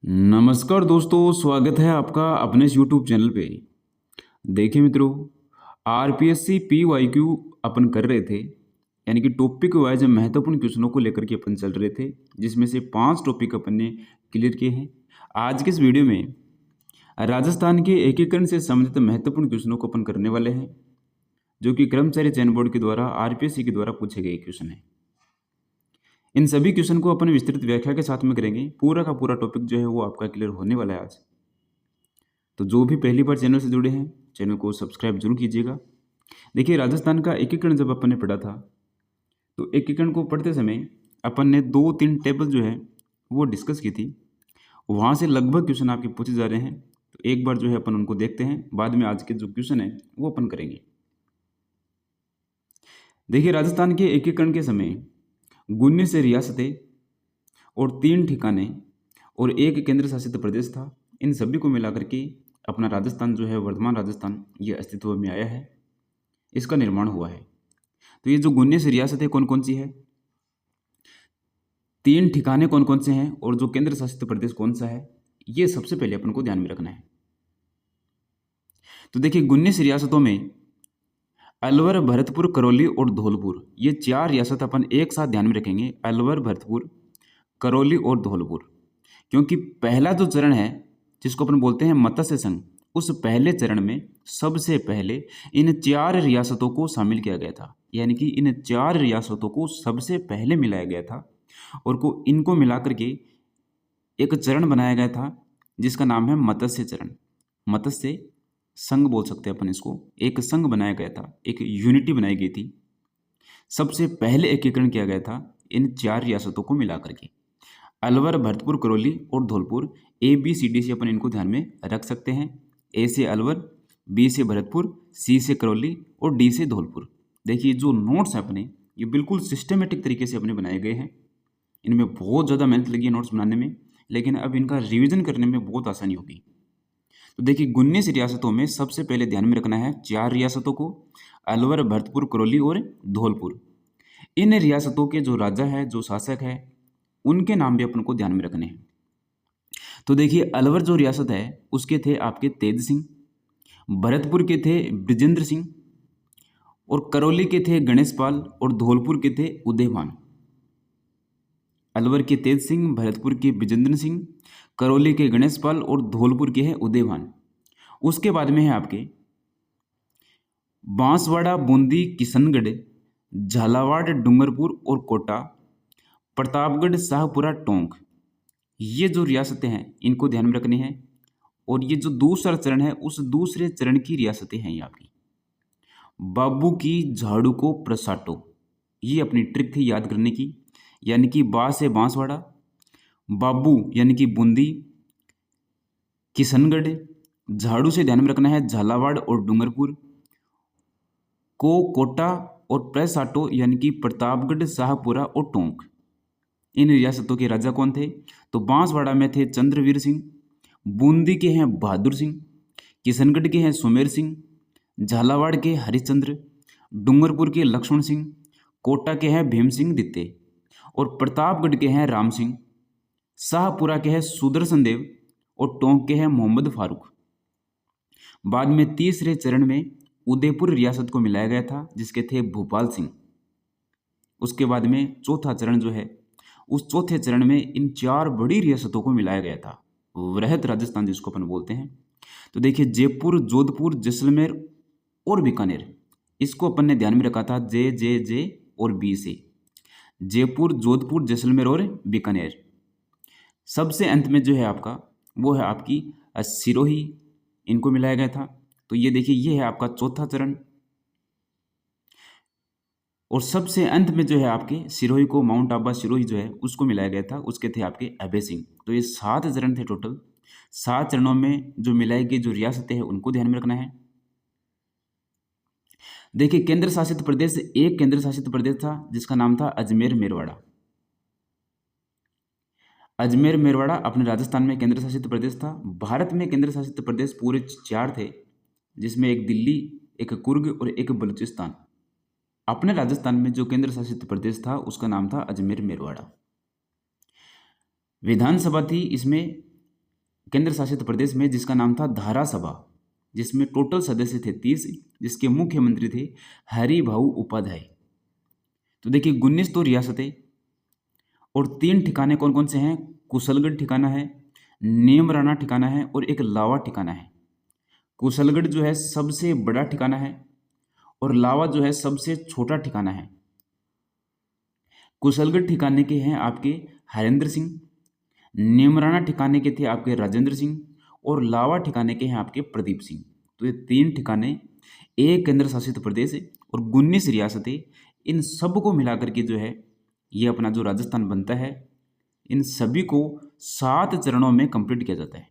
नमस्कार दोस्तों, स्वागत है आपका अपने इस यूट्यूब चैनल पे। देखिए मित्रों, आरपीएससी पीवाईक्यू अपन कर रहे थे, यानी कि टॉपिक वाइज महत्वपूर्ण क्वेश्चनों को लेकर के अपन चल रहे थे, जिसमें से 5 टॉपिक अपन ने क्लियर किए हैं। आज के इस वीडियो में राजस्थान के एकीकरण से संबंधित महत्वपूर्ण क्वेश्चनों को अपन करने वाले हैं, जो कि कर्मचारी चयन बोर्ड के द्वारा आरपीएससी के द्वारा पूछे गए क्वेश्चन हैं। इन सभी क्वेश्चन को अपन विस्तृत व्याख्या के साथ में करेंगे। पूरा का पूरा टॉपिक जो है वो आपका क्लियर होने वाला है आज। तो जो भी पहली बार चैनल से जुड़े हैं, चैनल को सब्सक्राइब जरूर कीजिएगा। देखिए, राजस्थान का एकीकरण जब अपन ने पढ़ा था, तो एकीकरण को पढ़ते समय अपन ने 2-3 टेबल जो है वो डिस्कस की थी। वहाँ से लगभग क्वेश्चन आपके पूछे जा रहे हैं, तो एक बार जो है अपन उनको देखते हैं। बाद में आज के जो क्वेश्चन है वो अपन करेंगे। देखिए, राजस्थान के एकीकरण के समय 19 रियासतें और 3 ठिकाने और 1 केंद्र शासित प्रदेश था। इन सभी को मिलाकर के अपना राजस्थान जो है, वर्तमान राजस्थान, ये अस्तित्व में आया है, इसका निर्माण हुआ है। तो ये जो 19 रियासतें कौन कौन सी है, 3 ठिकाने कौन कौन से हैं और जो केंद्र शासित प्रदेश कौन सा है, ये सबसे पहले अपन को ध्यान में रखना है। तो देखिए, 19 रियासतों में अलवर, भरतपुर, करौली और धौलपुर, ये 4 रियासत अपन एक साथ ध्यान में रखेंगे। अलवर, भरतपुर, करौली और धौलपुर। क्योंकि पहला जो चरण है, जिसको अपन बोलते हैं मत्स्य संघ, उस पहले चरण में सबसे पहले इन 4 रियासतों को शामिल किया गया था। यानी कि इन 4 रियासतों को सबसे पहले मिलाया गया था और इनको मिलाकर के एक चरण बनाया गया था, जिसका नाम है मत्स्य चरण। मत्स्य संघ बोल सकते हैं अपन इसको। एक संघ बनाया गया था, एक यूनिटी बनाई गई थी। सबसे पहले एकीकरण किया गया था इन 4 रियासतों को मिलाकर के। अलवर, भरतपुर, करौली और Dholpur, A B C D से अपन इनको ध्यान में रख सकते हैं। ए से अलवर, बी से भरतपुर, सी से करौली और डी से धौलपुर। देखिए, जो नोट्स हैं अपने, ये बिल्कुल सिस्टमेटिक तरीके से अपने बनाए गए हैं। इनमें बहुत ज़्यादा मेहनत लगी है नोट्स बनाने में, लेकिन अब इनका रिवीजन करने में बहुत आसानी होगी। तो देखिए, 19 रियासतों में सबसे पहले ध्यान में रखना है 4 रियासतों को, अलवर, भरतपुर, करौली और धौलपुर। इन रियासतों के जो राजा है, जो शासक है, उनके नाम भी अपन को ध्यान में रखने हैं। तो देखिए, अलवर जो रियासत है उसके थे आपके तेज सिंह, भरतपुर के थे ब्रिजेंद्र सिंह और करौली के थे गणेश पाल और धौलपुर के थे उदयभान। अलवर के तेज सिंह, भरतपुर के ब्रिजेंद्र सिंह, करौली के गणेश पाल और धौलपुर के हैं उदयभान। उसके बाद में है आपके बांसवाड़ा, बूंदी, किशनगढ़, झालावाड़, डूंगरपुर और कोटा, प्रतापगढ़, शाहपुरा, टोंक। ये जो रियासतें हैं इनको ध्यान में रखनी है। और ये जो दूसरा चरण है, उस दूसरे चरण की रियासतें हैं ये आपकी। बाबू की झाड़ू को प्रसाटो, ये अपनी ट्रिक थी याद करने की। यानी कि बा से बांसवाड़ा, बाबू यानी कि बूंदी, किशनगढ़, झाड़ू से ध्यान में रखना है झालावाड़ और डूंगरपुर, को कोटा और प्रसाटो यानी कि प्रतापगढ़, शाहपुरा और टोंक। इन रियासतों के राजा कौन थे? तो बांसवाड़ा में थे चंद्रवीर सिंह, बूंदी के हैं बहादुर सिंह, किशनगढ़ के हैं सुमेर सिंह, झालावाड़ के हरिश्चंद्र, डूंगरपुर के लक्ष्मण सिंह, कोटा के हैं भीम सिंह दित्ते और प्रतापगढ़ के हैं राम सिंह, शाहपुरा के हैं सुदर्शन देव और टोंक के हैं मोहम्मद फारूक। बाद में तीसरे चरण में उदयपुर रियासत को मिलाया गया था, जिसके थे भूपाल सिंह। उसके बाद में चौथा चरण जो है, उस चौथे चरण में इन 4 बड़ी रियासतों को मिलाया गया था, वृहद राजस्थान जिसको अपन बोलते हैं। तो देखिए, जयपुर, जोधपुर, जैसलमेर और बीकानेर, इसको अपन ने ध्यान में रखा था जे जे जे और बी से। जयपुर, जोधपुर, जैसलमेर और बीकानेर। सबसे अंत में जो है आपका, वो है आपकी सिरोही, इनको मिलाया गया था। तो ये देखिए, ये है आपका चौथा चरण। और सबसे अंत में जो है आपके सिरोही को, माउंट आबा सिरोही जो है उसको मिलाया गया था, उसके थे आपके अभय सिंह। तो ये 7 चरण थे टोटल। 7 चरणों में जो मिलाई गई जो रियासतें हैं उनको ध्यान में रखना है। देखिए, केंद्र शासित प्रदेश, एक केंद्र शासित प्रदेश था जिसका नाम था अजमेर मेरवाड़ा। अजमेर मेरवाड़ा अपने राजस्थान में केंद्र शासित प्रदेश था। भारत में केंद्र शासित प्रदेश पूरे 4 थे, जिसमें एक दिल्ली, एक कुर्ग और एक बलूचिस्तान। अपने राजस्थान में जो केंद्र शासित प्रदेश था उसका नाम था अजमेर मेरवाड़ा। विधानसभा थी इसमें केंद्र शासित प्रदेश में जिसका नाम था धारा सभा, जिसमें टोटल सदस्य थे 30, जिसके मुख्यमंत्री थे हरिभाऊ उपाध्याय। तो देखिए 19 तो रियासतें और 3 ठिकाने कौन कौन से हैं? कुशलगढ़ ठिकाना है, नीमराना ठिकाना है और एक लावा ठिकाना है। कुशलगढ़ जो है सबसे बड़ा ठिकाना है और लावा जो है सबसे छोटा ठिकाना है। कुशलगढ़ ठिकाने के हैं आपके हरेंद्र सिंह, नीमराना ठिकाने के थे आपके राजेंद्र सिंह और लावा ठिकाने के हैं आपके प्रदीप सिंह। तो ये 3 ठिकाने, एक केंद्र शासित प्रदेश और 19 रियासतें, इन सब को मिलाकर के जो है ये अपना जो राजस्थान बनता है, इन सभी को 7 चरणों में कंप्लीट किया जाता है।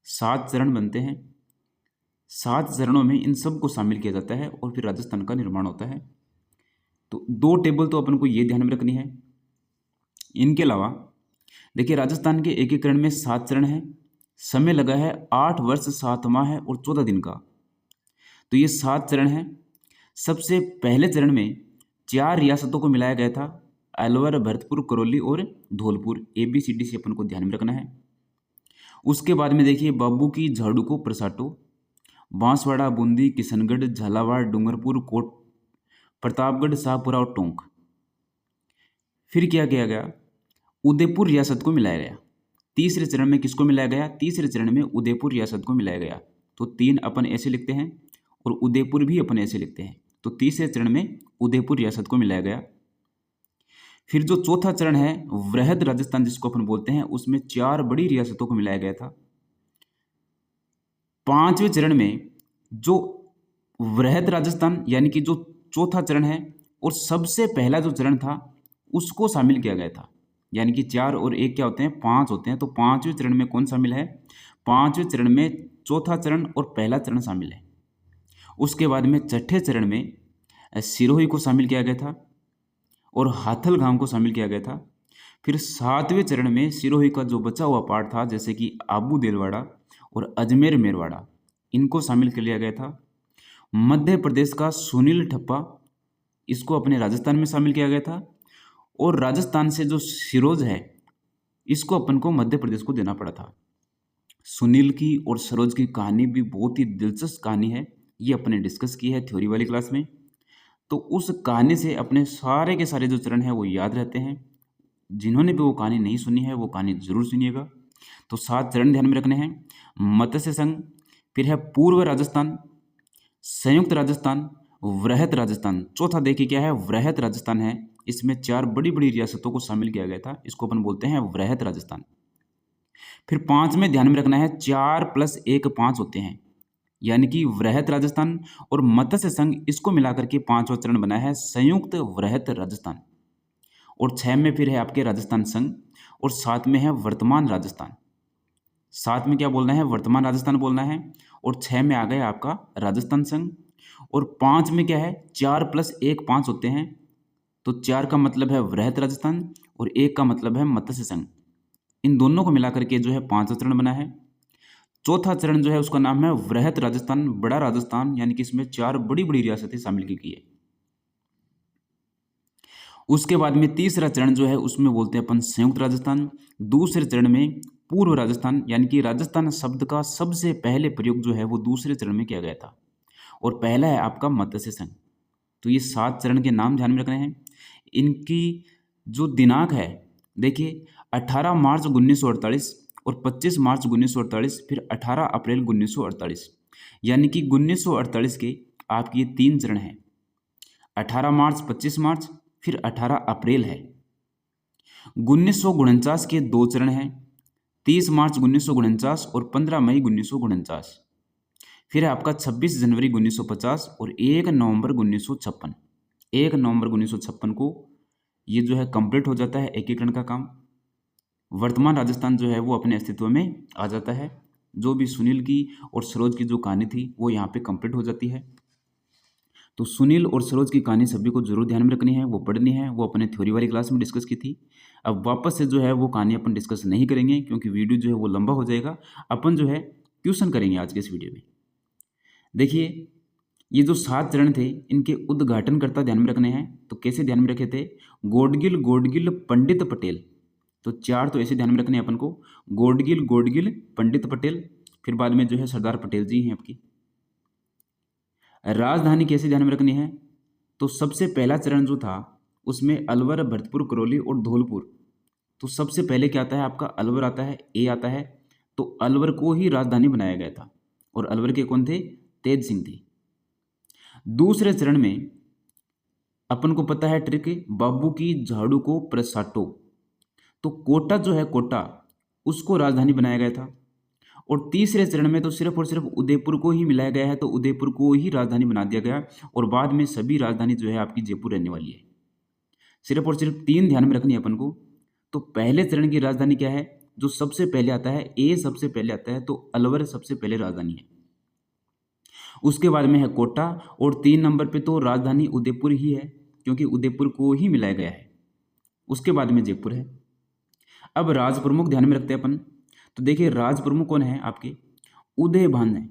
7 चरण बनते हैं, 7 चरणों में इन सब को शामिल किया जाता है और फिर राजस्थान का निर्माण होता है। तो 2 टेबल तो अपन को ये ध्यान में रखनी है। इनके अलावा देखिए राजस्थान के एकीकरण में 7 चरण हैं, समय लगा है 8 वर्ष 7 माह है और 14 दिन का। तो ये 7 चरण हैं। सबसे पहले चरण में 4 रियासतों को मिलाया गया था, अलवर, भरतपुर, करौली और धौलपुर। ABCD से अपन को ध्यान में रखना है। उसके बाद में देखिए बाबू की झाड़ू को प्रसाटो, बांसवाड़ा, बूंदी, किशनगढ़, झालावाड़, डूंगरपुर, कोट प्रतापगढ़, शाहपुरा और टोंक। फिर क्या किया गया? उदयपुर रियासत को मिलाया गया। तीसरे चरण में किसको मिलाया गया? तीसरे चरण में उदयपुर रियासत को मिलाया गया। तो 3 अपन ऐसे लिखते हैं और उदयपुर भी अपन ऐसे लिखते हैं। तो तीसरे चरण में उदयपुर रियासत को मिलाया गया। फिर जो चौथा चरण है वृहद राजस्थान जिसको अपन बोलते हैं, उसमें 4 बड़ी रियासतों को मिलाया गया था। 5वें चरण में जो वृहद राजस्थान यानी कि जो चौथा चरण है और सबसे पहला जो चरण था उसको शामिल किया गया था। यानी कि 4 और 1 क्या होते हैं? 5 होते हैं। तो 5वें चरण में कौन शामिल है? 5वें चरण में चौथा चरण और पहला चरण शामिल है। उसके बाद में छठे चरण में सिरोही को शामिल किया गया था और हाथलगांव को शामिल किया गया था। फिर 7वें चरण में सिरोही का जो बचा हुआ पार्ट था, जैसे कि आबू देलवाड़ा और अजमेर मेरवाड़ा, इनको शामिल कर लिया गया था। मध्य प्रदेश का सुनील ठप्पा, इसको अपने राजस्थान में शामिल किया गया था। और राजस्थान से जो सिरोज है, इसको अपन को मध्य प्रदेश को देना पड़ा था। सुनील की और सरोज की कहानी भी बहुत ही दिलचस्प कहानी है, ये अपने डिस्कस की है थ्योरी वाली क्लास में। तो उस कहानी से अपने सारे के सारे जो चरण हैं वो याद रहते हैं। जिन्होंने भी वो कहानी नहीं सुनी है वो कहानी जरूर सुनिएगा। तो 7 चरण ध्यान में रखने हैं। मत्स्य संघ, फिर है पूर्व राजस्थान, संयुक्त राजस्थान, वृहत राजस्थान। चौथा देखिए क्या है? वृहत राजस्थान है। इसमें 4 बड़ी बड़ी रियासतों को शामिल किया गया था, इसको अपन बोलते हैं वृहत राजस्थान। फिर 5 में ध्यान में रखना है 4 + 1 5 होते हैं, यानी कि वृहत राजस्थान और मत्स्य संघ, इसको मिलाकर के 5वां चरण बना है संयुक्त वृहत राजस्थान। और 6 में फिर है आपके राजस्थान संघ और 7 में है वर्तमान राजस्थान। 7 में क्या बोलना है? वर्तमान राजस्थान बोलना है। और 6 में आ गया आपका राजस्थान संघ। और 5 में क्या है? 4 + 1 5 होते हैं। तो 4 का मतलब है वृहत राजस्थान और 1 का मतलब है मत्स्य संघ। इन दोनों को मिलाकर के जो है 5वां चरण बना है। चौथा चरण जो है उसका नाम है वृहत राजस्थान, बड़ा राजस्थान, यानी कि इसमें 4 बड़ी बड़ी रियासतें शामिल की गई है। उसके बाद में तीसरा चरण जो है उसमें बोलते हैं अपन संयुक्त राजस्थान। दूसरे चरण में पूर्व राजस्थान, यानी कि राजस्थान शब्द का सबसे पहले प्रयोग जो है वो दूसरे चरण में किया गया था। और पहला है आपका मत्स्य संघ। तो ये 7 चरण के नाम ध्यान में रखने हैं। इनकी जो दिनांक है देखिए 18 मार्च 1948 और 25 मार्च 1948, फिर 18 अप्रैल 1948, यानी कि 1948 के आपकी ये 3 चरण हैं। 18 मार्च, 25 मार्च, फिर 18 अप्रैल है। 1949 के 2 चरण हैं, 30 मार्च 1949 और 15 मई 1949। फिर है आपका 26 जनवरी 1950 और 1 नवंबर 1956। 1 नवंबर 1956 को ये जो है कंप्लीट हो जाता है एकीकरण का काम। वर्तमान राजस्थान जो है वो अपने अस्तित्व में आ जाता है। जो भी सुनील की और सरोज की जो कहानी थी वो यहाँ पे कंप्लीट हो जाती है। तो सुनील और सरोज की कहानी सभी को जरूर ध्यान में रखनी है, वो पढ़नी है, वो अपने थ्योरी वाली क्लास में डिस्कस की थी। अब वापस से जो है वो कहानी अपन डिस्कस नहीं करेंगे क्योंकि वीडियो जो है वो लंबा हो जाएगा। अपन जो है ट्यूशन करेंगे आज के इस वीडियो में। देखिए ये जो 7 चरण थे इनके उद्घाटनकर्ता ध्यान में रखने हैं। तो कैसे ध्यान में रखे थे? गोडगिल पंडित पटेल, तो 4 तो ऐसे ध्यान में रखने हैं अपन को, गोडगिल पंडित पटेल, फिर बाद में जो है सरदार पटेल जी हैं आपकी। राजधानी कैसे ध्यान में रखनी है, तो सबसे पहला चरण जो था उसमें अलवर, भरतपुर, करौली और धौलपुर। तो सबसे पहले क्या आता है आपका, अलवर आता है, ए आता है। तो अलवर को ही राजधानी बनाया गया था और अलवर के कौन थे, तेज सिंह थे। दूसरे चरण में अपन को पता है ट्रिक, बाबू की झाड़ू को प्रसाटो। तो कोटा जो है, कोटा उसको राजधानी बनाया गया था। और तीसरे चरण में तो सिर्फ और सिर्फ उदयपुर को ही मिलाया गया है, तो उदयपुर को ही राजधानी बना दिया गया और बाद में सभी राजधानी जो है आपकी जयपुर रहने वाली है। सिर्फ और सिर्फ 3 ध्यान में रखनी है अपन को। तो पहले चरण की राजधानी क्या है, जो सबसे पहले आता है, ए सबसे पहले आता है, तो अलवर सबसे पहले राजधानी है। उसके बाद में है कोटा और 3 नंबर पे तो राजधानी उदयपुर ही है, क्योंकि उदयपुर को ही मिलाया गया है। उसके बाद में जयपुर है। अब राज प्रमुख ध्यान में रखते हैं अपन। तो देखिए राज प्रमुख कौन है आपके, उदयभान है।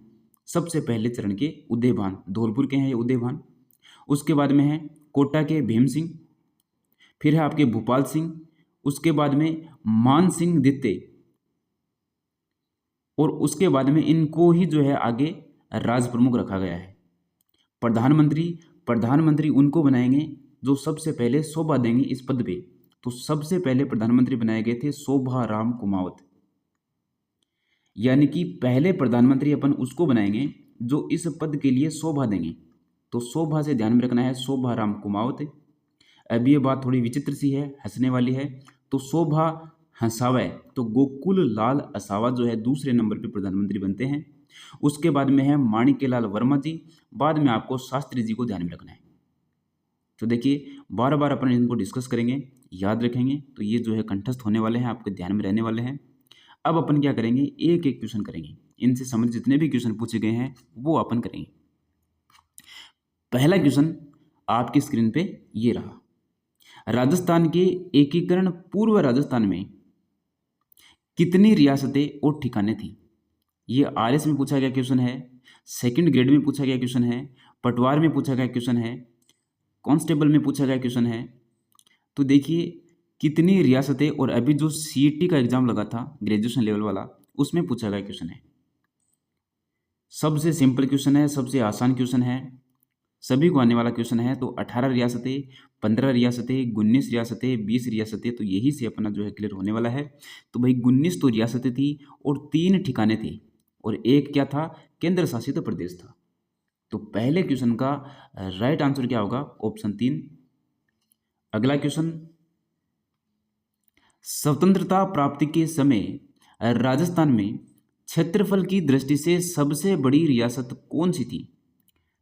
सबसे पहले चरण के उदयभान, धौलपुर के हैं ये उदयभान। उसके बाद में है कोटा के भीम सिंह, फिर है आपके भूपाल सिंह, उसके बाद में मान सिंह द्वितीय, और उसके बाद में इनको ही जो है आगे राज प्रमुख रखा गया है। प्रधानमंत्री उनको बनाएंगे जो सबसे पहले शोभा देंगे इस पद पे। तो सबसे पहले प्रधानमंत्री बनाए गए थे शोभाराम कुमावत, यानी कि पहले प्रधानमंत्री अपन उसको बनाएंगे जो इस पद के लिए शोभा देंगे। तो शोभा से ध्यान में रखना है, शोभाराम कुमावत। अब ये बात थोड़ी विचित्र सी है, हंसने वाली है। तो शोभा हंसावे, तो गोकुल लाल असावा जो है दूसरे नंबर पे प्रधानमंत्री बनते हैं। उसके बाद में है माणिक्यलाल वर्मा जी, बाद में आपको शास्त्री जी को ध्यान में रखना है। तो देखिए बार बार अपन इनको डिस्कस करेंगे, याद रखेंगे, तो ये जो है कंठस्थ होने वाले हैं, आपके ध्यान में रहने वाले हैं। अब अपन क्या करेंगे, एक एक क्वेश्चन करेंगे, इनसे संबंधित जितने भी क्वेश्चन पूछे गए हैं वो अपन करेंगे। पहला क्वेश्चन आपकी स्क्रीन पे ये रहा, राजस्थान के एकीकरण पूर्व राजस्थान में कितनी रियासतें और ठिकाने थी। ये आरएस में पूछा गया क्वेश्चन है, सेकंड ग्रेड में पूछा गया क्वेश्चन है, पटवार में पूछा गया क्वेश्चन है, कांस्टेबल में पूछा गया क्वेश्चन है। तो देखिए कितनी रियासतें, और अभी जो सीईटी का एग्जाम लगा था ग्रेजुएशन लेवल वाला, उसमें पूछा गया क्वेश्चन है। सबसे सिंपल क्वेश्चन है, सबसे आसान क्वेश्चन है, सभी को आने वाला क्वेश्चन है। तो 18 रियासतें, 15 रियासतें, 19 रियासतें, 20 रियासतें, तो यही से अपना जो है क्लियर होने वाला है। तो भाई 19 तो रियासतें थी और 3 ठिकाने थे, और एक क्या था, केंद्र शासित प्रदेश था। तो पहले क्वेश्चन का राइट आंसर क्या होगा, ऑप्शन 3। अगला क्वेश्चन, स्वतंत्रता प्राप्ति के समय राजस्थान में क्षेत्रफल की दृष्टि से सबसे बड़ी रियासत कौन सी थी।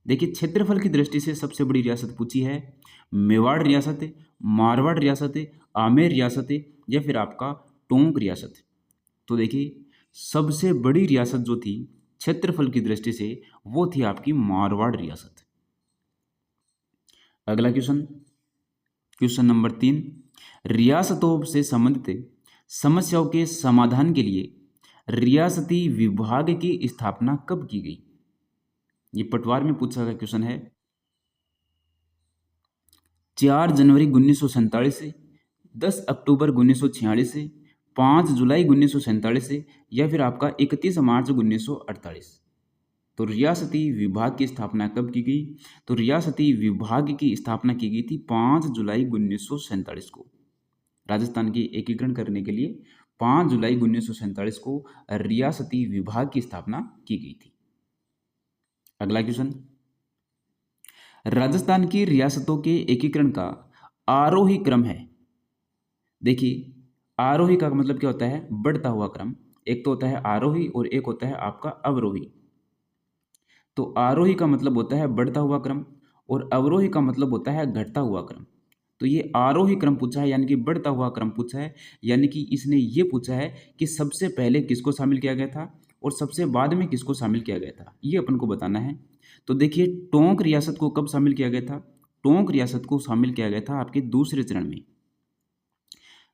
देखिए क्षेत्रफल की दृष्टि से सबसे बड़ी रियासत पूछी है, मेवाड़ रियासत, मारवाड़ रियासत, आमेर रियासत, या फिर आपका टोंक रियासत। तो देखिए सबसे बड़ी रियासत जो थी क्षेत्रफल की दृष्टि से वो थी आपकी मारवाड़ रियासत। अगला क्वेश्चन, क्वेश्चन नंबर 3, रियासतों से संबंधित समस्याओं के समाधान के लिए रियासती विभाग की स्थापना कब की गई। ये पटवार में पूछा गया क्वेश्चन है। 4 जनवरी 1947 से, 10 अक्टूबर 1946 से, 5 जुलाई 1947 से, या फिर आपका 31 मार्च 1948। तो रियासती विभाग की स्थापना कब की गई, तो रियासती विभाग की स्थापना की गई थी 5 जुलाई 1947 को। राजस्थान की एकीकरण करने के लिए 5 जुलाई 1947 को रियासती विभाग की स्थापना की गई थी। अगला क्वेश्चन, राजस्थान की रियासतों के एकीकरण का आरोही क्रम है। देखिए आरोही का मतलब क्या होता है, बढ़ता हुआ क्रम। एक तो होता है आरोही और एक होता है आपका अवरोही। तो आरोही का मतलब होता है बढ़ता हुआ क्रम और अवरोही का मतलब होता है घटता हुआ क्रम। तो ये आरोही क्रम पूछा है, यानी कि बढ़ता हुआ क्रम पूछा है, यानी कि इसने ये पूछा है कि सबसे पहले किसको शामिल किया गया था और सबसे बाद में किसको शामिल किया गया था, ये अपन को बताना है। तो देखिए टोंक रियासत को कब शामिल किया गया था, टोंक रियासत को शामिल किया गया था आपके दूसरे चरण में।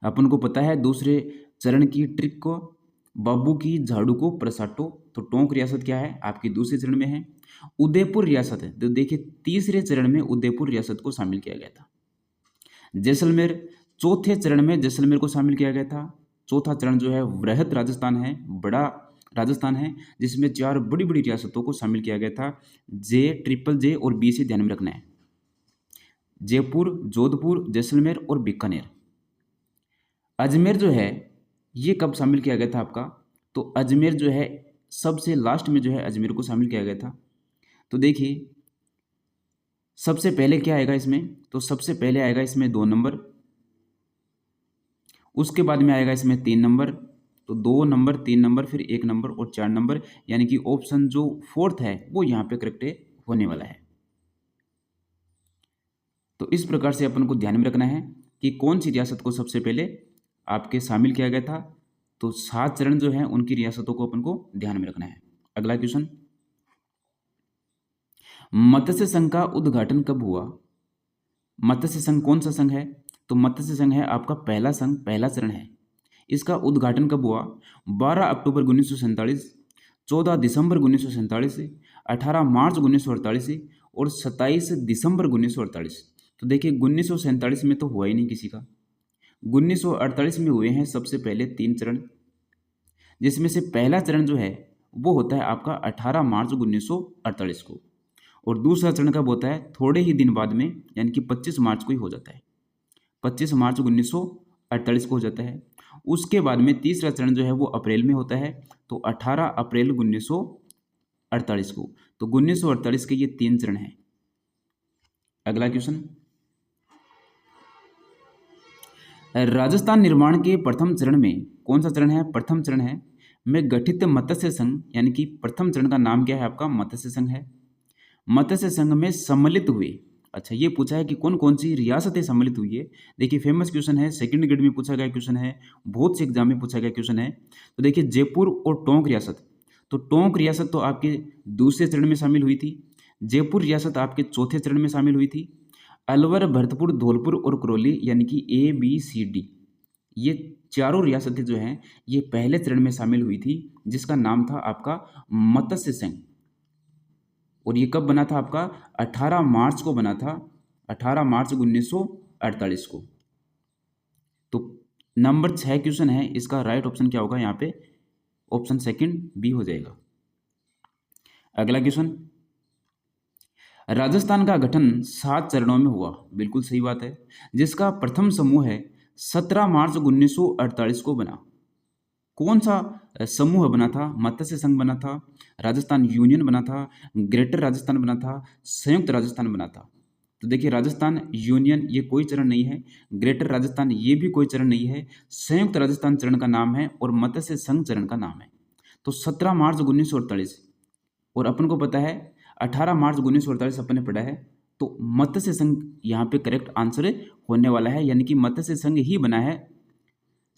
अपन को पता है दूसरे चरण की ट्रिक को, बाबू की झाड़ू को प्रसाटो। तो टोंक रियासत क्या है आपकी दूसरे चरण में है। उदयपुर रियासत है, तो देखिए तीसरे चरण में उदयपुर रियासत को शामिल किया गया था। जैसलमेर चौथे चरण में जैसलमेर को शामिल किया गया था। चौथा चरण जो है वृहद राजस्थान है, बड़ा राजस्थान है, जिसमें 4 बड़ी बड़ी रियासतों को शामिल किया गया था। जे, ट्रिपल जे और बी से ध्यान में रखना है। जयपुर, जोधपुर, जैसलमेर और बीकानेर। अजमेर जो है ये कब शामिल किया गया था आपका? तो अजमेर जो है सबसे लास्ट में जो है अजमेर को शामिल किया गया था। तो देखिए सबसे पहले क्या आएगा इसमें? तो सबसे पहले आएगा इसमें 2 नंबर, उसके बाद में आएगा इसमें 3 नंबर। तो 2 नंबर, 3 नंबर, फिर 1 नंबर और 4 नंबर, यानी कि ऑप्शन जो फोर्थ है वो यहाँ पे करेक्ट होने वाला है। तो इस प्रकार से अपन को ध्यान में रखना है कि कौन सी रियासत को सबसे पहले आपके शामिल किया गया था। तो 7 चरण जो है उनकी रियासतों को अपन को ध्यान में रखना है। अगला क्वेश्चन, मत्स्य संघ का उद्घाटन कब हुआ? मत्स्य संघ कौन सा संघ है? तो मत्स्य संघ है आपका पहला संघ, पहला चरण है। इसका उद्घाटन कब हुआ? 12 अक्टूबर 1947, 14 दिसंबर 1947, 18 मार्च 1948 और 27 दिसंबर 1948। तो देखिए 1947 में तो हुआ ही नहीं किसी का। 1948 में हुए हैं सबसे पहले 3 चरण, जिसमें से पहला चरण जो है वो होता है आपका 18 मार्च 1948 को, और दूसरा चरण कब होता है? थोड़े ही दिन बाद में, यानी कि 25 मार्च को ही हो जाता है। 25 मार्च 1948 को हो जाता है। उसके बाद में तीसरा चरण जो है वो अप्रैल में होता है, तो 18 अप्रैल 1948 को। तो 1948 के ये 3 चरण हैं। अगला क्वेश्चन, राजस्थान निर्माण के प्रथम चरण में कौन सा चरण है? प्रथम चरण है में गठित मत्स्य संघ, यानी कि प्रथम चरण का नाम क्या है आपका? मत्स्य संघ है। मत्स्य संघ में सम्मिलित हुए, अच्छा ये पूछा है कि कौन कौन सी रियासतें सम्मिलित हुई है। देखिए फेमस क्वेश्चन है, सेकंड ग्रेड में पूछा गया क्वेश्चन है, बहुत से एग्जाम में पूछा गया क्वेश्चन है। तो देखिए जयपुर और टोंक रियासत, तो टोंक रियासत तो आपके दूसरे चरण में शामिल हुई थी, जयपुर रियासत आपके चौथे चरण में शामिल हुई थी। अलवर, भरतपुर, धौलपुर और करौली, यानी कि ABCD, ये चारों रियासतें जो हैं ये पहले चरण में शामिल हुई थी, जिसका नाम था आपका मत्स्य संघ। और ये कब बना था आपका? 18 मार्च को बना था, 18 मार्च 1948 को। तो नंबर 6 क्वेश्चन है, इसका राइट ऑप्शन क्या होगा यहाँ पे? ऑप्शन सेकंड बी हो जाएगा। अगला क्वेश्चन, राजस्थान का गठन 7 चरणों में हुआ, बिल्कुल सही बात है, जिसका प्रथम समूह है 17 मार्च 1948 को बना। कौन सा समूह बना था? मत्स्य संघ बना था, राजस्थान यूनियन बना था, ग्रेटर राजस्थान बना था, संयुक्त राजस्थान बना था। तो देखिए राजस्थान यूनियन ये कोई चरण नहीं है, ग्रेटर राजस्थान ये भी कोई चरण नहीं है, संयुक्त राजस्थान चरण का नाम है और मत्स्य संघ चरण का नाम है। तो 17 मार्च 1948, और अपन को पता है 18 मार्च 1948 अपन ने पढ़ा है। तो मत्स्य संघ यहाँ पे करेक्ट आंसर होने वाला है, यानी कि मत्स्य संघ ही बना है।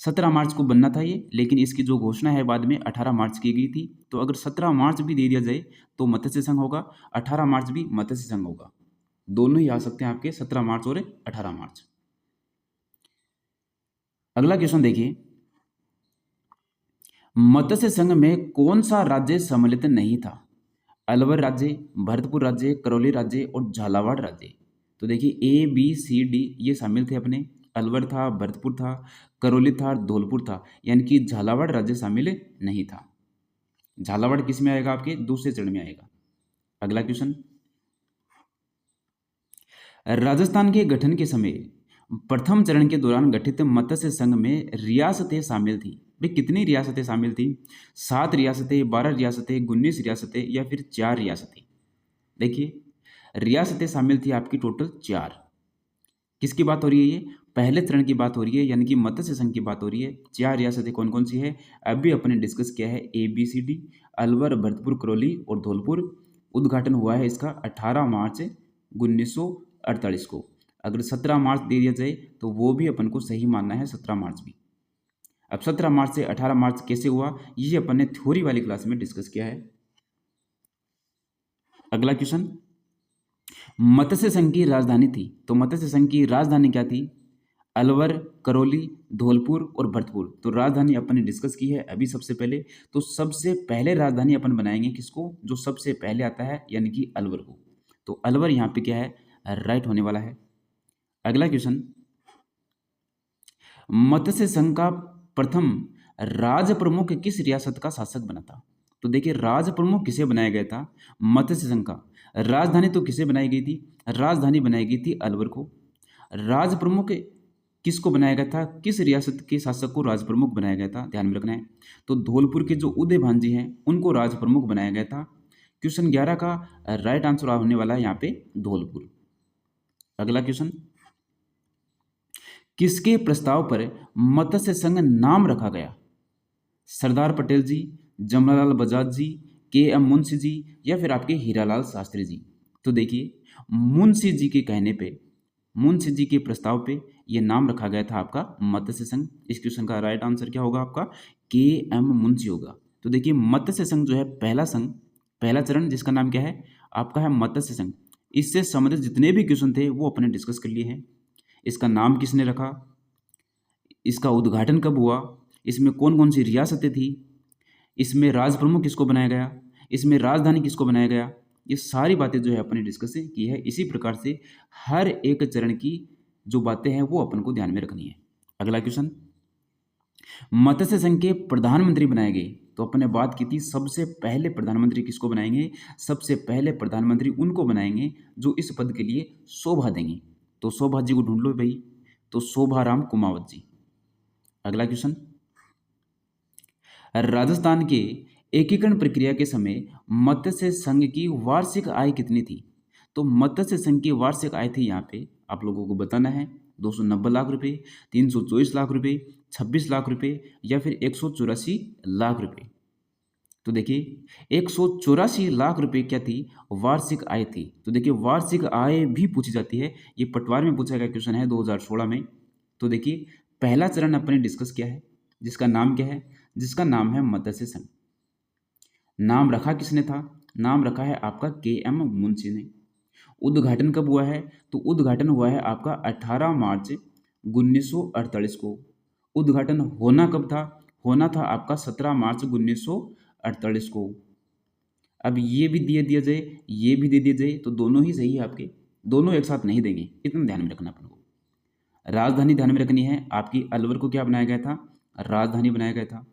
17 मार्च को बनना था ये, लेकिन इसकी जो घोषणा है बाद में 18 मार्च की गई थी। तो अगर 17 मार्च भी दे दिया जाए तो मत्स्य संघ होगा, 18 मार्च भी मत्स्य संघ होगा, दोनों ही आ सकते हैं आपके 17 मार्च और 18 मार्च। अगला क्वेश्चन देखिए, मत्स्य संघ में कौन सा राज्य सम्मिलित नहीं था? अलवर राज्य, भरतपुर राज्य, करौली राज्य और झालावाड़ राज्य। तो देखिए ABCD ये शामिल थे अपने, अलवर था, भरतपुर था, करौली था, धौलपुर था, यानी कि झालावाड़ राज्य शामिल नहीं था। झालावाड़ किस में आएगा? आपके दूसरे चरण में आएगा। अगला क्वेश्चन, राजस्थान के गठन के समय प्रथम चरण के दौरान गठित मत्स्य संघ में रियासतें शामिल थी। भाई कितनी रियासतें शामिल थी? 7 रियासतें, 12 रियासतें, 19 रियासतें या फिर 4 रियासतें? देखिए रियासतें शामिल थी आपकी टोटल 4। किसकी बात हो रही है? ये पहले चरण की बात हो रही है, यानी कि मत्स्य संघ की बात हो रही है। 4 रियासतें कौन कौन सी है? अभी अपने डिस्कस किया है, ABCD, अलवर, भरतपुर, करौली और धौलपुर। उद्घाटन हुआ है इसका 18 मार्च 1948 को। अगर 17 मार्च दे दिया जाए तो वो भी अपन को सही मानना है, 17 मार्च भी। अब 17 मार्च से 18 मार्च कैसे हुआ ये अपन ने थ्योरी वाली क्लास में डिस्कस किया है। अगला क्वेश्चन, मत्स्य संघ की राजधानी थी, तो मत्स्य संघ की राजधानी क्या थी? अलवर, करौली, धौलपुर और भरतपुर। तो राजधानी अपन ने डिस्कस की है अभी सबसे पहले। तो सबसे पहले राजधानी अपन बनाएंगे किसको? जो सबसे पहले आता है, यानी कि अलवर को। तो अलवर यहाँ पे क्या है? राइट होने वाला है। अगला क्वेश्चन, मत्स्य संघ का प्रथम राज प्रमुख किस रियासत का शासक बना था? तो देखिए, राज प्रमुख किसे बनाया गया था? मत्स्य संघ का। राजधानी तो किसे बनाई गई थी? राजधानी बनाई गई थी अलवर को। राज प्रमुख किसको बनाया गया था? किस रियासत के शासक को राज प्रमुख बनाया गया था? ध्यान में रखना है। तो धौलपुर के जो उदय भानजी हैं उनको राज प्रमुख बनाया गया था। क्वेश्चन 11 का राइट आंसर होने वाला है यहाँ पे धौलपुर। अगला क्वेश्चन, किसके प्रस्ताव पर मत्स्य संघ नाम रखा गया? सरदार पटेल जी, जमनालाल बजाज जी, के एम मुंशी जी, या फिर आपके हीरालाल शास्त्री जी? तो देखिए, मुंशी जी के कहने पे, मुंशी जी के प्रस्ताव पे ये नाम रखा गया था आपका मत्स्य संघ। इस क्वेश्चन का राइट आंसर क्या होगा आपका? के एम मुंशी होगा। तो देखिए, मत्स्य संघ जो है पहला संघ, पहला चरण जिसका नाम क्या है आपका है मत्स्य संघ। इससे संबंधित जितने भी क्वेश्चन थे वो अपने डिस्कस कर लिए हैं। इसका नाम किसने रखा, इसका उद्घाटन कब हुआ, इसमें कौन कौन सी रियासतें थी, इसमें राज प्रमुख किसको बनाया गया, इसमें राजधानी किसको बनाया गया, ये सारी बातें जो है अपने डिस्कस की है। इसी प्रकार से हर एक चरण की जो बातें हैं वो अपन को ध्यान में रखनी है। अगला क्वेश्चन, मत्स्य संघ के प्रधानमंत्री बनाए गए। तो अपन ने बात की थी सबसे पहले प्रधानमंत्री किसको बनाएंगे? सबसे पहले प्रधानमंत्री उनको बनाएंगे जो इस पद के लिए शोभा देंगे। तो शोभा जी को ढूंढ लो भाई, तो शोभाराम कुमावत जी। अगला क्वेश्चन, राजस्थान के एकीकरण प्रक्रिया के समय मत्स्य संघ की वार्षिक आय कितनी थी? तो मत्स्य संघ की वार्षिक आय थी, यहाँ पे आप लोगों को बताना है, 290 लाख रुपए, 324 लाख रुपए, 26 लाख रुपए, या फिर 184 लाख रुपए? तो देखिए, 184 लाख रुपए क्या थी? वार्षिक आय थी। तो देखिए, वार्षिक आय भी पूछी जाती है, ये पटवार में पूछा गया क्वेश्चन है 2016 में। तो देखिए, पहला चरण अपने डिस्कस किया है जिसका नाम क्या है? जिसका नाम है मत्स्य संघ। नाम रखा किसने था? नाम रखा है आपका के एम मुंशी ने। उद्घाटन कब हुआ है? तो उद्घाटन हुआ है आपका 18 मार्च 1948 को। उद्घाटन होना कब था? होना था आपका 17 मार्च 1948 को। अब ये भी दे दिया जाए, ये भी दे दिया जाए, तो दोनों ही सही है आपके, दोनों एक साथ नहीं देंगे, इतना ध्यान में रखना अपन को। राजधानी ध्यान में रखनी है आपकी, अलवर को क्या बनाया गया था? राजधानी बनाया गया था।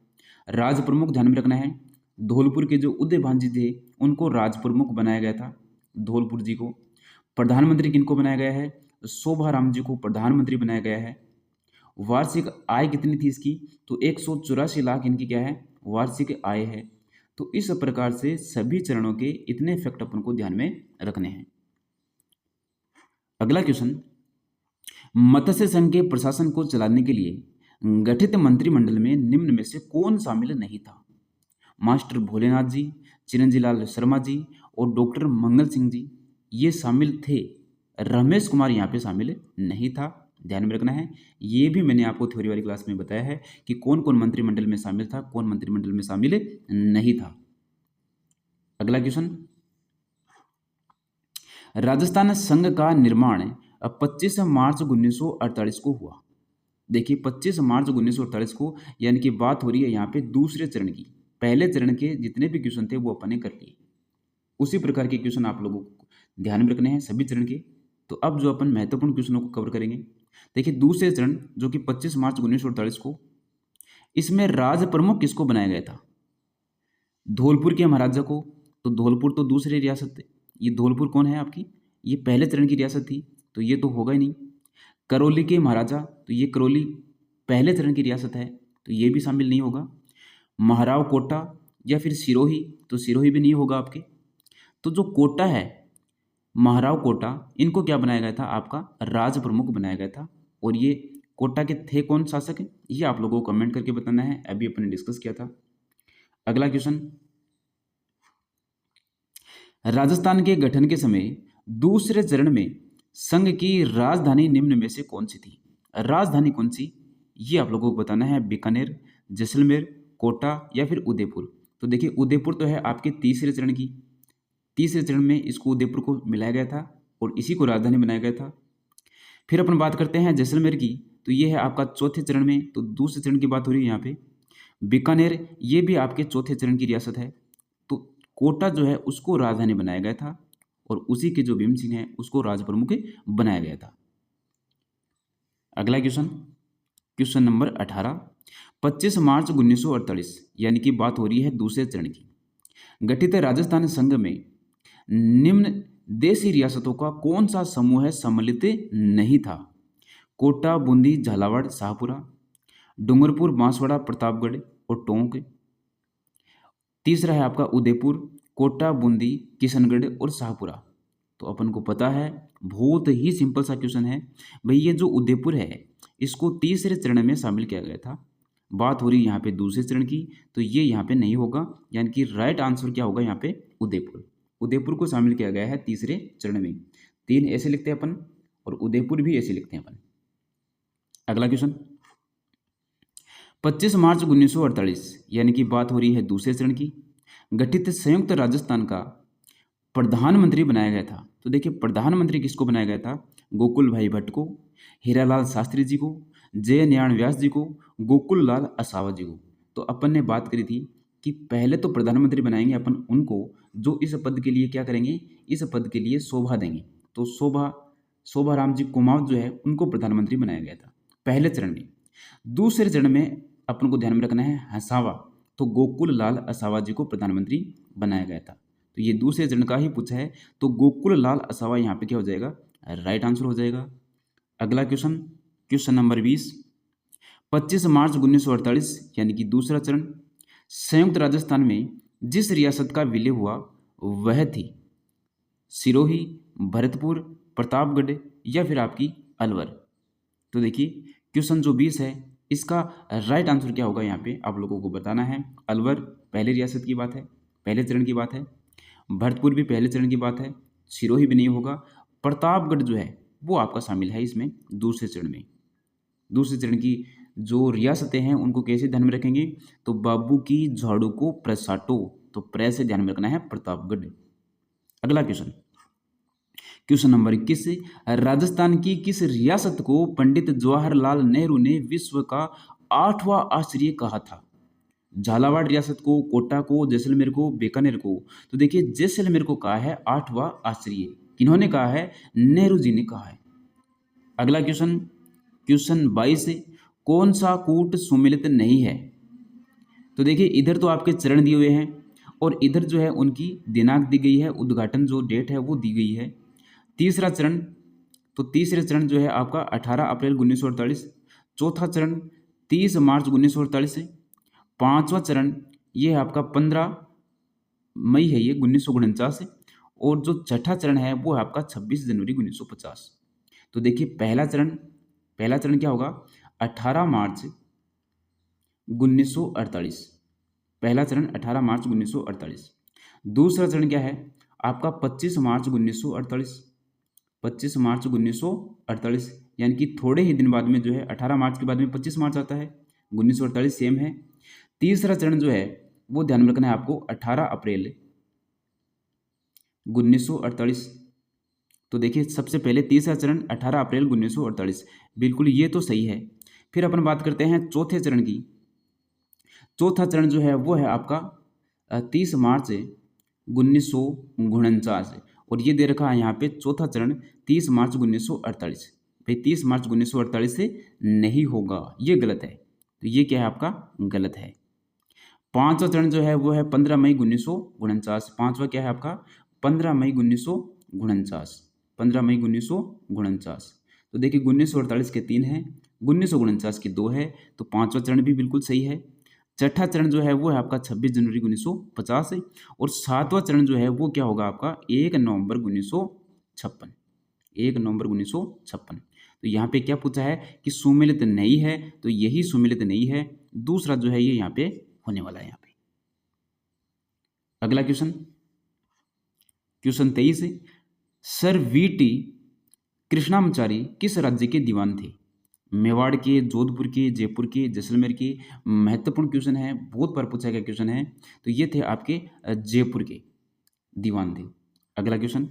राज प्रमुख ध्यान में रखना है, धौलपुर के जो उदय भानजी थे उनको राज प्रमुख बनाया गया था, धौलपुर जी को। प्रधानमंत्री किनको बनाया गया है? शोभाराम जी को प्रधानमंत्री बनाया गया है। वार्षिक आय कितनी थी इसकी? तो 184 लाख इनकी क्या है? वार्षिक आय है। तो इस प्रकार से सभी चरणों के इतने फैक्ट अपन को ध्यान में रखने हैं। अगला क्वेश्चन, मत्स्य संघ के प्रशासन को चलाने के लिए गठित मंत्रिमंडल में निम्न में से कौन शामिल नहीं था? मास्टर भोलेनाथ जी, चिरंजी लाल शर्मा जी और डॉक्टर मंगल सिंह जी ये शामिल थे। रमेश कुमार यहाँ पे शामिल नहीं था, ध्यान में रखना है। ये भी मैंने आपको थ्योरी वाली क्लास में बताया है कि कौन कौन मंत्रिमंडल में शामिल था, कौन मंत्रिमंडल में शामिल नहीं था। अगला क्वेश्चन, राजस्थान संघ का निर्माण 25 मार्च 1948 को हुआ। देखिए, 25 मार्च 1948 को, यानी कि बात हो रही है यहाँ पे दूसरे चरण की। पहले चरण के जितने भी क्वेश्चन थे वो अपन ने कर लिए, उसी प्रकार के क्वेश्चन आप लोगों को ध्यान में रखने हैं सभी चरण के। तो अब जो अपन महत्वपूर्ण क्वेश्चनों को कवर करेंगे, देखिए दूसरे चरण जो कि 25 मार्च 1948 को, इसमें राज प्रमुख किसको बनाया गया था? धौलपुर के महाराजा को। तो धौलपुर तो दूसरी रियासत, ये धौलपुर कौन है आपकी? ये पहले चरण की रियासत थी, तो ये तो होगा ही नहीं। करौली के महाराजा, तो ये करौली पहले चरण की रियासत है, तो ये भी शामिल नहीं होगा। महाराव कोटा या फिर सिरोही, तो सिरोही भी नहीं होगा आपके। तो जो कोटा है, महाराव कोटा, इनको क्या बनाया गया था? आपका राज प्रमुख बनाया गया था। और ये कोटा के थे कौन शासक? ये आप लोगों को कमेंट करके बताना है, अभी अपने डिस्कस किया था। अगला क्वेश्चन, राजस्थान के गठन के समय दूसरे चरण में संघ की राजधानी निम्न में से कौन सी थी? राजधानी कौन सी, ये आप लोगों को बताना है। बीकानेर, जैसलमेर, कोटा या फिर उदयपुर? तो देखिए, उदयपुर तो है आपके तीसरे चरण की, तीसरे चरण में इसको उदयपुर को मिलाया गया था और इसी को राजधानी बनाया गया था। फिर अपन बात करते हैं जैसलमेर की, तो ये है आपका चौथे चरण में, तो दूसरे चरण की बात हो रही है यहाँ पे। बीकानेर, ये भी आपके चौथे चरण की रियासत है। तो कोटा जो है उसको राजधानी बनाया गया था और उसी के जो भीम सिंह है उसको राज प्रमुख बनाया गया था। अगला क्वेश्चन, क्वेश्चन नंबर 18, 25 मार्च 1948 यानी कि बात हो रही है दूसरे चरण की, गठित राजस्थान संघ में निम्न देशी रियासतों का कौन सा समूह सम्मिलित नहीं था? कोटा, बूंदी, झालावाड़, शाहपुरा, डूंगरपुर, बांसवाड़ा, प्रतापगढ़ और टोंक। तीसरा है आपका उदयपुर, कोटा, बूंदी, किशनगढ़ और शाहपुरा। तो अपन को पता है, बहुत ही सिंपल सा क्वेश्चन है भाई। ये जो उदयपुर है इसको तीसरे चरण में शामिल किया गया था। बात हो रही है यहाँ पे दूसरे चरण की, तो ये यहाँ पे नहीं होगा, यानी कि राइट आंसर क्या होगा यहाँ पे? उदयपुर। उदयपुर को शामिल किया गया है तीसरे चरण में। 3 ऐसे लिखते हैं अपन और उदयपुर भी ऐसे लिखते हैं अपन। अगला क्वेश्चन, 25 मार्च 1948 यानी कि बात हो रही है दूसरे चरण की, गठित संयुक्त राजस्थान का प्रधानमंत्री बनाया गया था। तो देखिए प्रधानमंत्री किसको बनाया गया था? गोकुल भाई भट्ट को, हीरालाल शास्त्री जी को, जय नारायण व्यास जी को, गोकुल लाल असावा जी को। तो अपन ने बात करी थी कि पहले तो प्रधानमंत्री बनाएंगे अपन उनको जो इस पद के लिए क्या करेंगे, इस पद के लिए शोभा देंगे। तो शोभा राम जी कुमावत जो है उनको प्रधानमंत्री बनाया गया था पहले चरण में। दूसरे चरण में अपन को ध्यान में रखना है हसावा, तो गोकुल लाल असावा जी को प्रधानमंत्री बनाया गया था। तो ये दूसरे चरण का ही पूछा है, तो गोकुल लाल असावा यहाँ पे क्या हो जाएगा? राइट आंसर हो जाएगा। अगला क्वेश्चन, क्वेश्चन नंबर 20, 25 मार्च 1948 यानी कि दूसरा चरण, संयुक्त राजस्थान में जिस रियासत का विलय हुआ वह थी सिरोही, भरतपुर, प्रतापगढ़ या फिर आपकी अलवर। तो देखिए क्वेश्चन जो 20 है इसका राइट आंसर क्या होगा यहाँ पे आप लोगों को बताना है। अलवर पहले रियासत की बात है, पहले चरण की बात है। भरतपुर भी पहले चरण की बात है। सिरोही भी नहीं होगा। प्रतापगढ़ जो है वो आपका शामिल है इसमें दूसरे चरण में। दूसरे चरण की जो रियासतें हैं उनको कैसे ध्यान में रखेंगे? तो बाबू की झाड़ू को प्रसाटो, तो प्रे से ध्यान में रखना है प्रतापगढ़। अगला क्वेश्चन, क्वेश्चन नंबर 21, राजस्थान की किस रियासत को पंडित जवाहरलाल नेहरू ने विश्व का 8वां आश्चर्य कहा था? झालावाड़ रियासत को, कोटा को, जैसलमेर को, बीकानेर को। तो देखिए जैसलमेर को कहा है 8वां आश्चर्य। किन्होंने कहा है? नेहरू जी ने कहा है। अगला क्वेश्चन, क्वेश्चन 22, कौन सा कूट सुमेलित नहीं है? तो देखिए इधर तो आपके चरण दिए हुए हैं और इधर जो है उनकी दिनांक दी गई है, उद्घाटन जो डेट है वो दी गई है। तीसरा चरण, तो तीसरे चरण जो है आपका 18 अप्रैल 1948। चौथा चरण 30 मार्च 1948 है। पांचवा चरण ये है आपका 15 मई है ये 1949 है। और जो छठा चरण है वो है आपका 26 जनवरी 1950। तो देखिए पहला चरण क्या होगा? 18 मार्च 1948। पहला चरण 18 मार्च 1948। दूसरा चरण क्या है आपका? 25 मार्च 1948। 25 मार्च 1948 यानी कि थोड़े ही दिन बाद में जो है 18 मार्च के बाद में 25 मार्च आता है। 1948 सेम है। तीसरा चरण जो है वो ध्यान में रखना है आपको 18 अप्रैल 1948। तो देखिए सबसे पहले तीसरा चरण 18 अप्रैल 1948, बिल्कुल ये तो सही है। फिर अपन बात करते हैं चौथे चरण की। चौथा चरण जो है वो है आपका 30 मार्च 1949 और ये दे रखा है यहाँ पे चौथा चरण 30 मार्च 1948। भाई 30 मार्च 1948 से नहीं होगा, ये गलत है। तो ये क्या है आपका? गलत है। पांचवा चरण जो है वो है 15 मई 1949। पांचवा क्या है आपका? 15 मई 1949। 15 मई 1949। तो देखिए 1948 के 3 हैं, 1949 के 2 है, तो पांचवा चरण भी बिल्कुल सही है। छठा चरण जो है वो है आपका 26 जनवरी 1950 है। और सातवां चरण जो है वो क्या होगा आपका? 1 नवंबर 1956। 1 नवंबर 1956। तो यहाँ पे क्या पूछा है कि सुमेलित नहीं है, तो यही सुमेलित नहीं है। दूसरा जो है ये यहाँ पे होने वाला है। यहाँ पे अगला question, question 23, sir VT. Krishnamachari किस राज्य के दीवान थे? मेवाड़ के, जोधपुर के, जयपुर के, जैसलमेर के। महत्वपूर्ण क्वेश्चन है, बहुत बार पूछा गया क्वेश्चन है। तो ये थे आपके जयपुर के दीवान थे। अगला क्वेश्चन,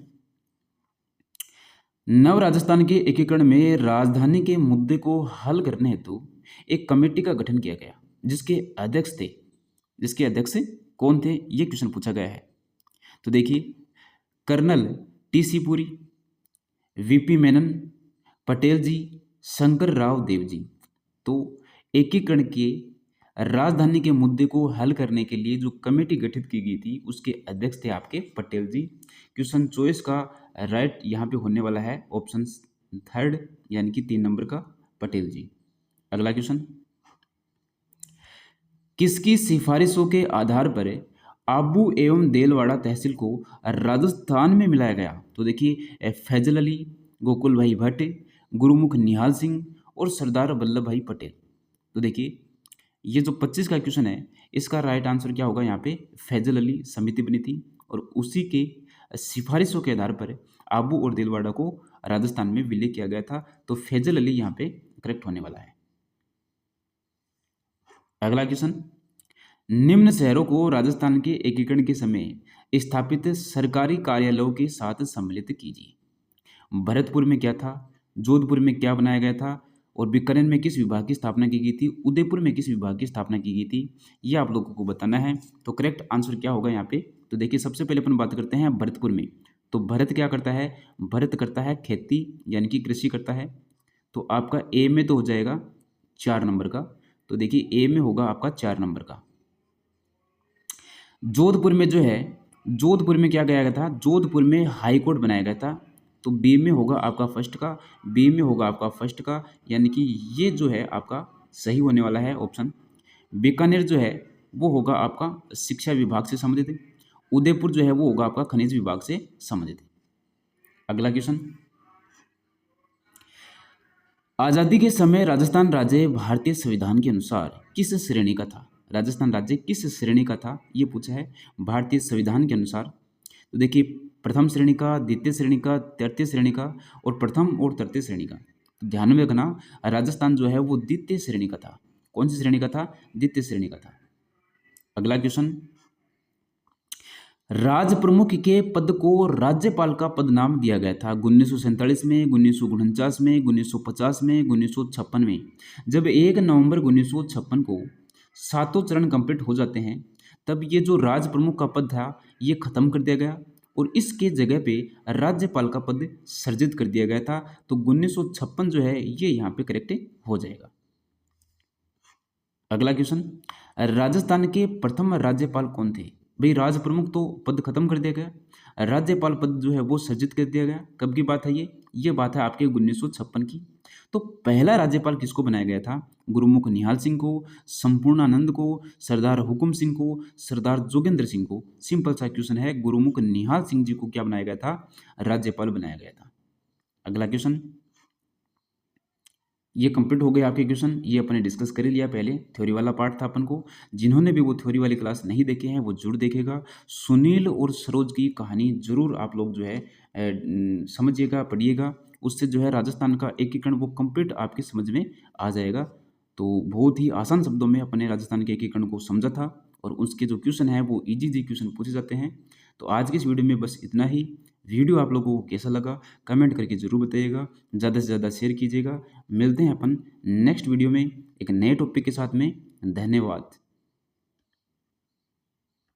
नव राजस्थान के एकीकरण में राजधानी के मुद्दे को हल करने हेतु एक कमेटी का गठन किया गया, जिसके अध्यक्ष कौन थे? ये क्वेश्चन पूछा गया है। तो देखिए colonel T C. Puri, V P. Menon, Patel ji, Shankar Rao Deo ji. तो एकीकरण के राजधानी के मुद्दे को हल करने के लिए जो कमेटी गठित की गई थी उसके अध्यक्ष थे आपके पटेल जी। क्वेश्चन चॉइस का राइट यहाँ पे होने वाला है ऑप्शन थर्ड, यानी कि 3 नंबर का पटेल जी। अगला क्वेश्चन, किसकी सिफारिशों के आधार पर आबू एवं देलवाड़ा तहसील को राजस्थान में मिलाया गया? तो देखिए फैजल अली, गोकुल भाई भट्ट, गुरुमुख निहाल सिंह और सरदार वल्लभ भाई पटेल। तो देखिए ये जो 25 का क्वेश्चन है इसका राइट आंसर क्या होगा? यहाँ पे फैजल अली समिति बनी थी और उसी के सिफारिशों के आधार पर आबू और दिलवाड़ा को राजस्थान में विलय किया गया था। तो फैजल अली यहाँ पे करेक्ट होने वाला है। अगला क्वेश्चन, निम्न शहरों को राजस्थान के एकीकरण के समय स्थापित सरकारी कार्यालयों के साथ सम्मिलित कीजिए। भरतपुर में क्या था, जोधपुर में क्या बनाया गया था, और बीकानेर में किस विभाग की स्थापना की गई थी, उदयपुर में किस विभाग की स्थापना की गई थी, ये आप लोगों को बताना है। तो करेक्ट आंसर क्या होगा यहाँ पे? तो देखिए सबसे पहले अपन बात करते हैं भरतपुर में। तो भरत क्या करता है? भरत करता है खेती यानी कि कृषि करता है। तो आपका ए में तो हो जाएगा 4 नंबर का। तो देखिए ए में होगा आपका 4 नंबर का। जोधपुर में जो है, जोधपुर में क्या गया था? जोधपुर में हाई कोर्ट बनाया गया था। तो बी में होगा आपका फर्स्ट का, बी में होगा आपका फर्स्ट का, यानी कि ये जो है आपका सही होने वाला है ऑप्शन। बीकानेर जो है वो होगा आपका शिक्षा विभाग से संबंधित। उदयपुर जो है वो होगा आपका खनिज विभाग से संबंधित। अगला क्वेश्चन, आज़ादी के समय राजस्थान राज्य भारतीय संविधान के अनुसार किस श्रेणी का था? राजस्थान राज्य किस श्रेणी का था ये पूछा है भारतीय संविधान के अनुसार। तो देखिए प्रथम श्रेणी का, द्वितीय श्रेणी का, तृतीय श्रेणी का और प्रथम और तृतीय श्रेणी का। तो ध्यान में रखना राजस्थान जो है वो द्वितीय श्रेणी का था। कौन सी श्रेणी का था? द्वितीय श्रेणी का था। अगला क्वेश्चन, राज प्रमुख के पद को राज्यपाल का पद नाम दिया गया था 1947 में, 1949 में, 1950 में, 1956 में। जब 1 नवंबर 1956 को 7 चरण कंप्लीट हो जाते हैं तब ये जो राज प्रमुख का पद था ये खत्म कर दिया गया और इसके जगह पे राज्यपाल का पद सर्जित कर दिया गया था। तो 1956 जो है ये यहाँ पे करेक्ट हो जाएगा। अगला क्वेश्चन, राजस्थान के प्रथम राज्यपाल कौन थे? भाई राज प्रमुख तो पद खत्म कर दिया गया, राज्यपाल पद जो है वो सर्जित कर दिया गया। कब की बात है ये बात है आपके 1956 की। तो पहला राज्यपाल किसको बनाया गया था? गुरुमुख निहाल सिंह को, संपूर्णानंद को, सरदार हुकुम सिंह को, सरदार जोगेंद्र सिंह को। सिंपल सा क्वेश्चन है, गुरुमुख निहाल सिंह जी को क्या बनाया गया था? राज्यपाल बनाया गया था। अगला क्वेश्चन, ये कंप्लीट हो गए आपके क्वेश्चन। ये अपने डिस्कस कर ही लिया, पहले थ्योरी वाला पार्ट था अपन को। जिन्होंने भी वो थ्योरी वाली क्लास नहीं देखे हैं वो जरूर देखेगा। सुनील और सरोज की कहानी जरूर आप लोग जो है समझिएगा, पढ़िएगा। उससे जो है राजस्थान का एकीकरण वो कंप्लीट आपके समझ में आ जाएगा। तो बहुत ही आसान शब्दों में अपने राजस्थान के एकीकरण को समझा था और उसके जो क्वेश्चन है वो इजी क्वेश्चन पूछे जाते हैं। तो आज की इस वीडियो में बस इतना ही। वीडियो आप लोगों को कैसा लगा कमेंट करके ज़रूर बताइएगा, ज़्यादा से ज़्यादा शेयर कीजिएगा। मिलते हैं अपन नेक्स्ट वीडियो में एक नए टॉपिक के साथ में। धन्यवाद।